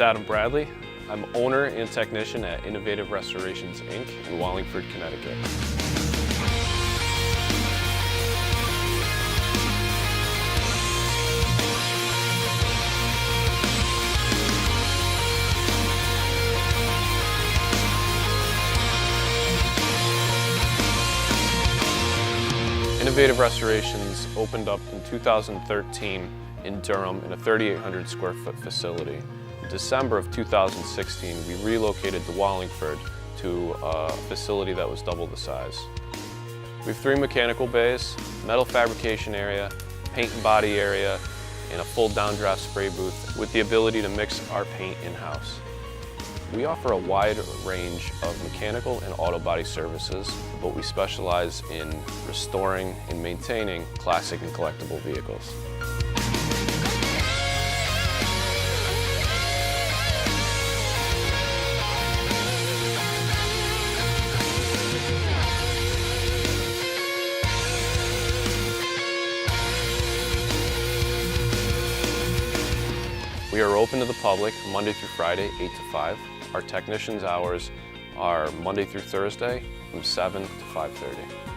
is Adam Bradley. I'm owner and technician at Innovative Restorations, Inc. in Wallingford, Connecticut. Innovative Restorations opened up in 2013 in Durham in a 3,800 square foot facility. In December of 2016, we relocated to Wallingford to a facility that was double the size. We have 3 mechanical bays, metal fabrication area, paint and body area, and a full downdraft spray booth with the ability to mix our paint in-house. We offer a wide range of mechanical and auto body services, but we specialize in restoring and maintaining classic and collectible vehicles. We are open to the public Monday through Friday, 8 to 5. Our technicians' hours are Monday through Thursday from 7 to 5:30.